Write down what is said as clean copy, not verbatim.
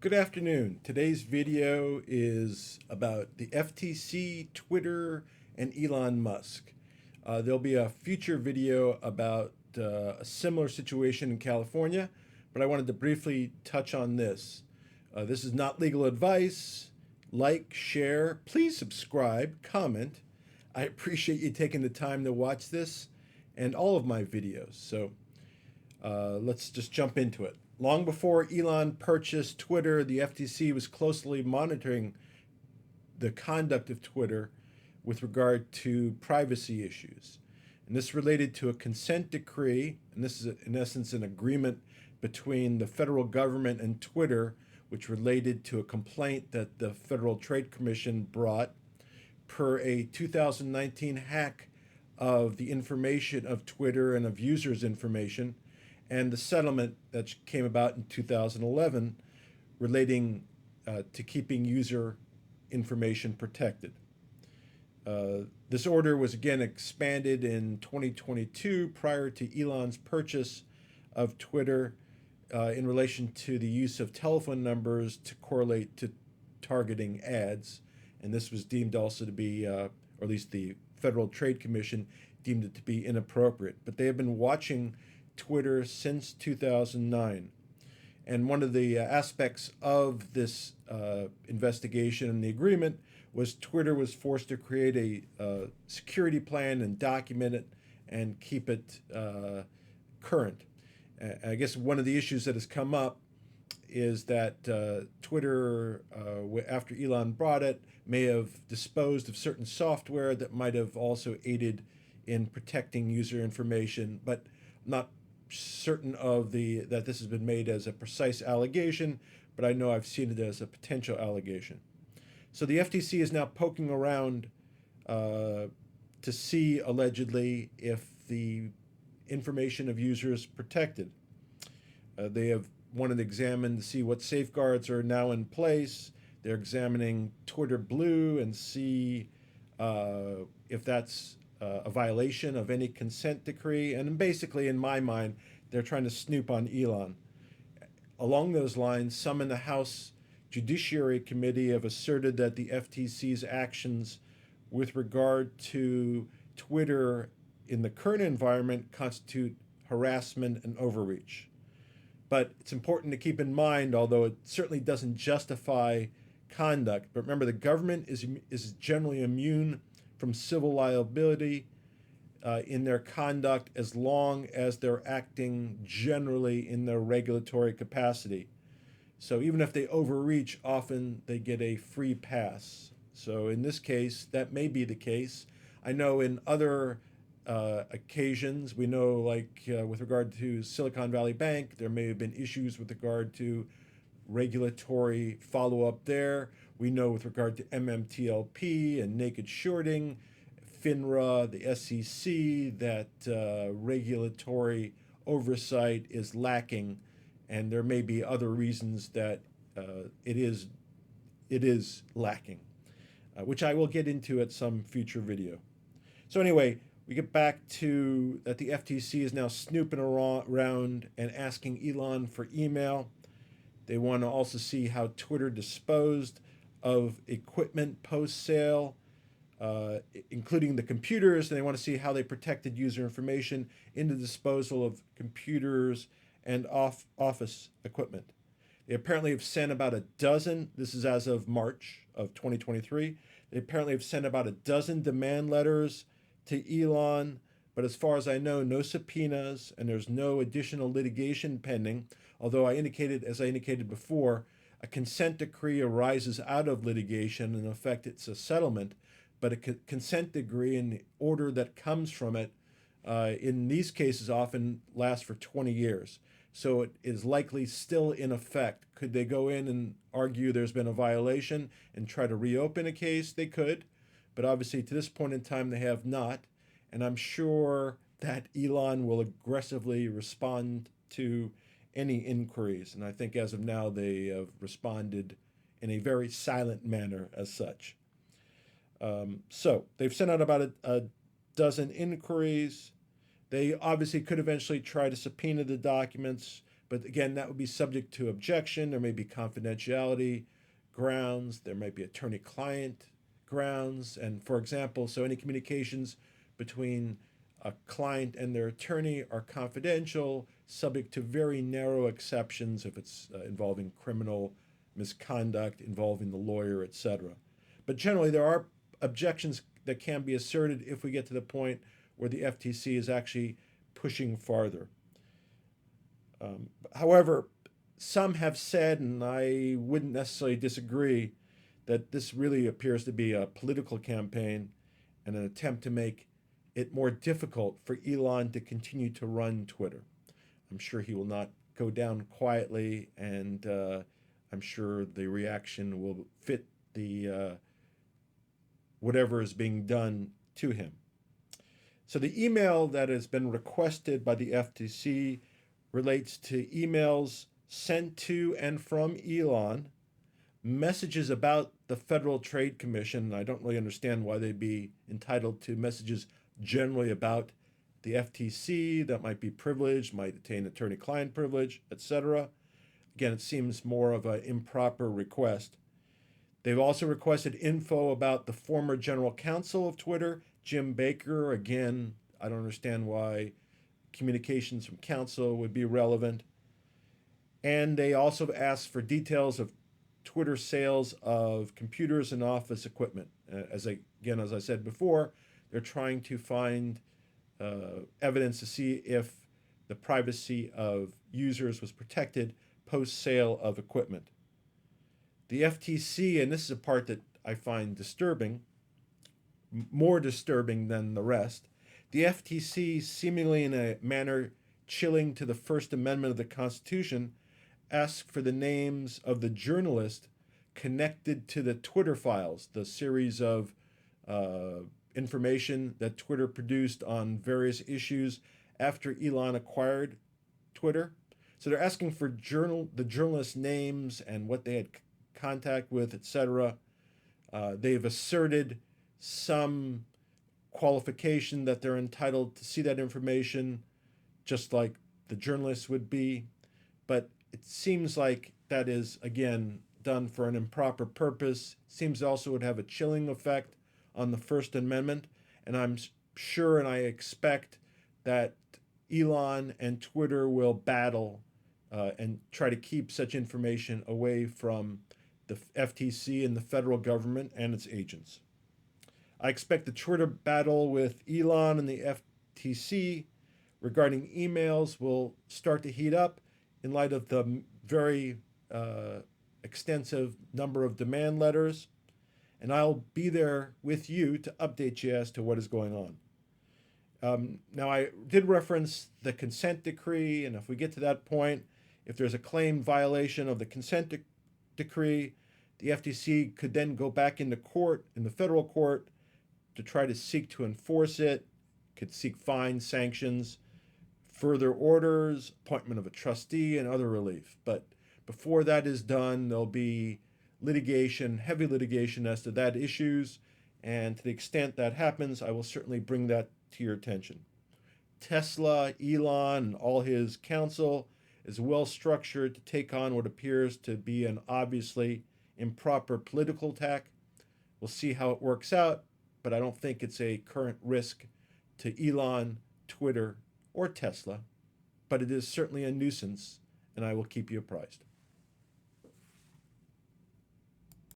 Good afternoon. Today's video is about the FTC, Twitter, and Elon Musk. There'll be a future video about a similar situation in California, but I wanted to briefly touch on this. This is not legal advice. Like, share, please subscribe, comment. I appreciate you taking the time to watch this and all of my videos. So let's just jump into it. Long before Elon purchased Twitter, the FTC was closely monitoring the conduct of Twitter with regard to privacy issues. And this related to a consent decree, and this is in essence an agreement between the federal government and Twitter, which related to a complaint that the Federal Trade Commission brought per a 2019 hack of the information of Twitter and of users' information, and the settlement that came about in 2011 relating to keeping user information protected. This order was again expanded in 2022 prior to Elon's purchase of Twitter in relation to the use of telephone numbers to correlate to targeting ads. And this was deemed also to be, or at least the Federal Trade Commission deemed it to be inappropriate. But they have been watching Twitter since 2009. And one of the aspects of this investigation and the agreement was Twitter was forced to create a security plan and document it and keep it current. I guess one of the issues that has come up is that Twitter, after Elon bought it, may have disposed of certain software that might have also aided in protecting user information, but not certain of that this has been made as a precise allegation, but I know I've seen it as a potential allegation. So the FTC is now poking around to see, allegedly, if the information of users protected. They have wanted to examine to see what safeguards are now in place. They're examining Twitter Blue and see if that's a violation of any consent decree. And basically, in my mind, they're trying to snoop on Elon. Along those lines, some in the House Judiciary Committee have asserted that the FTC's actions with regard to Twitter in the current environment constitute harassment and overreach. But it's important to keep in mind, although it certainly doesn't justify conduct, but remember the government is generally immune from civil liability in their conduct as long as they're acting generally in their regulatory capacity. So even if they overreach, often they get a free pass. So in this case, that may be the case. I know in other occasions, we know like with regard to Silicon Valley Bank, there may have been issues with regard to regulatory follow-up there. We know with regard to MMTLP and naked shorting, FINRA, the SEC, that regulatory oversight is lacking, and there may be other reasons that it is lacking, which I will get into at some future video. So anyway, we get back to that the FTC is now snooping around and asking Elon for email. They want to also see how Twitter disposed of equipment post-sale, including the computers, and they want to see how they protected user information in the disposal of computers and office equipment. They apparently have sent about a dozen, this is as of March of 2023, they apparently have sent about a dozen demand letters to Elon, but as far as I know, no subpoenas, and there's no additional litigation pending, although as I indicated before, a consent decree arises out of litigation, and in effect it's a settlement, but a consent decree and the order that comes from it in these cases often lasts for 20 years. So it is likely still in effect. Could they go in and argue there's been a violation and try to reopen a case? They could, but obviously to this point in time they have not, and I'm sure that Elon will aggressively respond to any inquiries, and I think as of now they have responded in a very silent manner as such. So they've sent out about a dozen inquiries. They obviously could eventually try to subpoena the documents, But again, that would be subject to objection. There may be confidentiality grounds. There might be attorney-client grounds. And for example, so any communications between a client and their attorney are confidential, subject to very narrow exceptions if it's involving criminal misconduct, involving the lawyer, etc. But generally, there are objections that can be asserted if we get to the point where the FTC is actually pushing farther. However, some have said, and I wouldn't necessarily disagree, that this really appears to be a political campaign and an attempt to make it more difficult for Elon to continue to run Twitter. I'm sure he will not go down quietly, and I'm sure the reaction will fit the whatever is being done to him. So the email that has been requested by the FTC relates to emails sent to and from Elon, messages about the Federal Trade Commission. I don't really understand why they'd be entitled to messages generally about the FTC that might be privileged, might attain attorney-client privilege, etc. Again, it seems more of an improper request. They've also requested info about the former general counsel of Twitter, Jim Baker. Again, I don't understand why communications from counsel would be relevant. And they also have asked for details of Twitter sales of computers and office equipment. As I said before, they're trying to find evidence to see if the privacy of users was protected post-sale of equipment. The FTC, and this is a part that I find disturbing, more disturbing than the rest, the FTC, seemingly in a manner chilling to the First Amendment of the Constitution, asked for the names of the journalists connected to the Twitter files, the series of information that Twitter produced on various issues after Elon acquired Twitter. So they're asking for the journalists' names and what they had contact with, etc. They've asserted some qualification that they're entitled to see that information, just like the journalists would be. But it seems like that is, again, done for an improper purpose. Seems also would have a chilling effect on the First Amendment. And I'm sure and I expect that Elon and Twitter will battle and try to keep such information away from the FTC and the federal government and its agents. I expect the Twitter battle with Elon and the FTC regarding emails will start to heat up in light of the very extensive number of demand letters, and I'll be there with you to update you as to what is going on. Now, I did reference the consent decree, and if we get to that point, if there's a claimed violation of the consent decree, the FTC could then go back into court, in the federal court, to try to seek to enforce it, could seek fines, sanctions, further orders, appointment of a trustee, and other relief. But before that is done, there'll be litigation, heavy litigation as to that issues, and to the extent that happens, I will certainly bring that to your attention. Tesla, Elon, and all his counsel is well structured to take on what appears to be an obviously improper political attack. We'll see how it works out, but I don't think it's a current risk to Elon, Twitter, or Tesla, but it is certainly a nuisance, and I will keep you apprised.